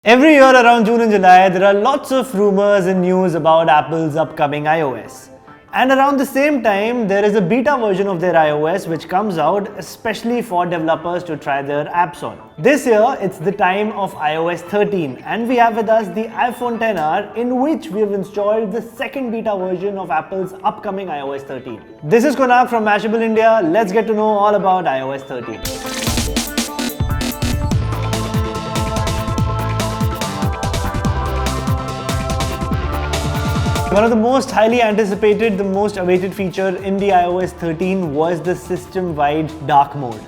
Every year around June and July, there are lots of rumors and news about Apple's upcoming iOS. And around the same time, there is a beta version of their iOS which comes out especially for developers to try their apps on. This year, it's the time of iOS 13 and we have with us the iPhone XR in which we have installed the second beta version of Apple's upcoming iOS 13. This is Konak from Mashable India. Let's get to know all about iOS 13. One of the most highly anticipated, the most awaited feature in the iOS 13 was the system-wide dark mode.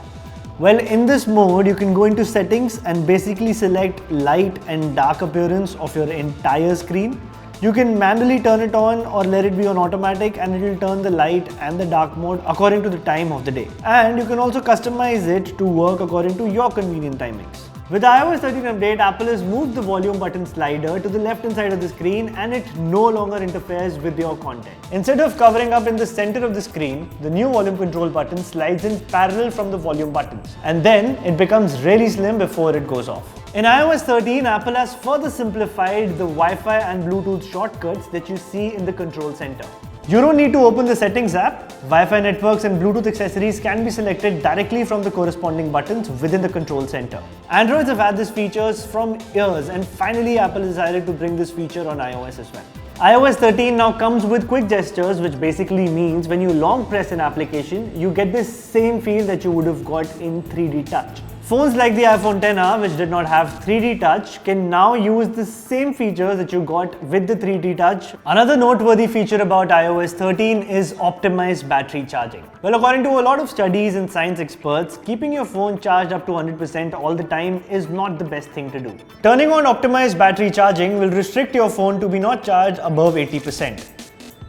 Well, in this mode, you can go into settings and basically select light and dark appearance of your entire screen. You can manually turn it on or let it be on automatic and it will turn the light and the dark mode according to the time of the day. And you can also customize it to work according to your convenient timings. With the iOS 13 update, Apple has moved the volume button slider to the left-hand side of the screen and it no longer interferes with your content. Instead of covering up in the center of the screen, the new volume control button slides in parallel from the volume buttons. And then it becomes really slim before it goes off. In iOS 13, Apple has further simplified the Wi-Fi and Bluetooth shortcuts that you see in the control center. You don't need to open the settings app. Wi-Fi networks and Bluetooth accessories can be selected directly from the corresponding buttons within the control center. Androids have had these features from years and finally Apple decided to bring this feature on iOS as well. iOS 13 now comes with quick gestures, which basically means when you long press an application, you get this same feel that you would have got in 3D touch. Phones like the iPhone XR, which did not have 3D touch, can now use the same features that you got with the 3D touch. Another noteworthy feature about iOS 13 is optimized battery charging. Well, according to a lot of studies and science experts, keeping your phone charged up to 100% all the time is not the best thing to do. Turning on optimized battery charging will restrict your phone to be not charged above 80%.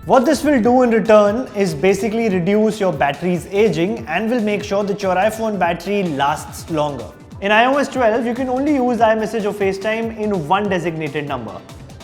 What this will do in return is basically reduce your battery's aging and will make sure that your iPhone battery lasts longer. In iOS 12, you can only use iMessage or Facetime in one designated number.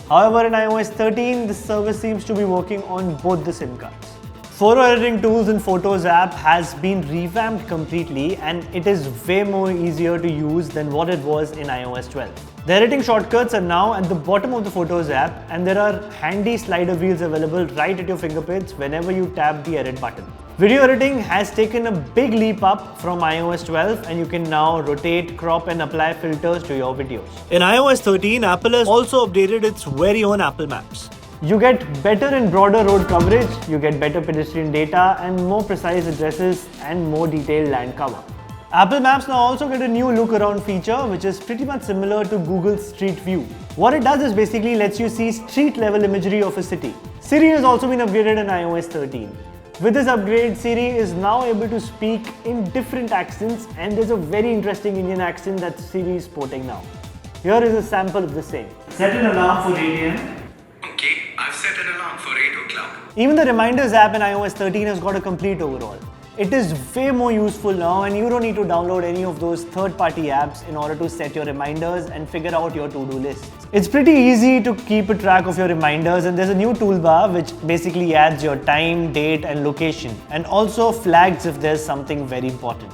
However, in iOS 13, the service seems to be working on both the SIM cards. Photo editing tools in Photos app has been revamped completely and it is way more easier to use than what it was in iOS 12. The editing shortcuts are now at the bottom of the Photos app and there are handy slider wheels available right at your fingertips whenever you tap the edit button. Video editing has taken a big leap up from iOS 12 and you can now rotate, crop and apply filters to your videos. In iOS 13, Apple has also updated its very own Apple Maps. You get better and broader road coverage, you get better pedestrian data and more precise addresses and more detailed land cover. Apple Maps now also get a new look around feature which is pretty much similar to Google's Street View. What it does is basically lets you see street level imagery of a city. Siri has also been upgraded in iOS 13. With this upgrade, Siri is now able to speak in different accents and there's a very interesting Indian accent that Siri is sporting now. Here is a sample of the same. Set an alarm for 8 AM. Okay, I've set an alarm for 8 o'clock. Even the Reminders app in iOS 13 has got a complete overhaul. It is way more useful now and you don't need to download any of those third-party apps in order to set your reminders and figure out your to-do lists. It's pretty easy to keep a track of your reminders and there's a new toolbar which basically adds your time, date and location and also flags if there's something very important.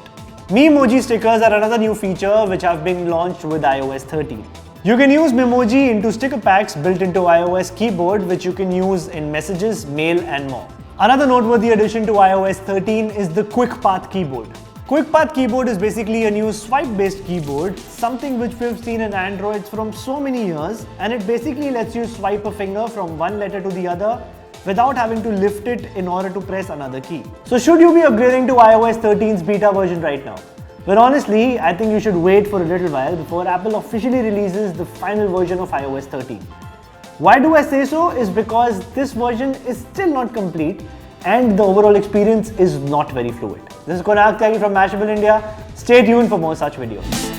Memoji stickers are another new feature which have been launched with iOS 13. You can use Memoji into sticker packs built into iOS Keyboard which you can use in messages, mail and more. Another noteworthy addition to iOS 13 is the QuickPath Keyboard. QuickPath Keyboard is basically a new swipe-based keyboard, something which we've seen in Androids from so many years, and it basically lets you swipe a finger from one letter to the other without having to lift it in order to press another key. So should you be upgrading to iOS 13's beta version right now? Well, honestly, I think you should wait for a little while before Apple officially releases the final version of iOS 13. Why do I say so? Is because this version is still not complete and the overall experience is not very fluid. This is Konak from Mashable India. Stay tuned for more such videos.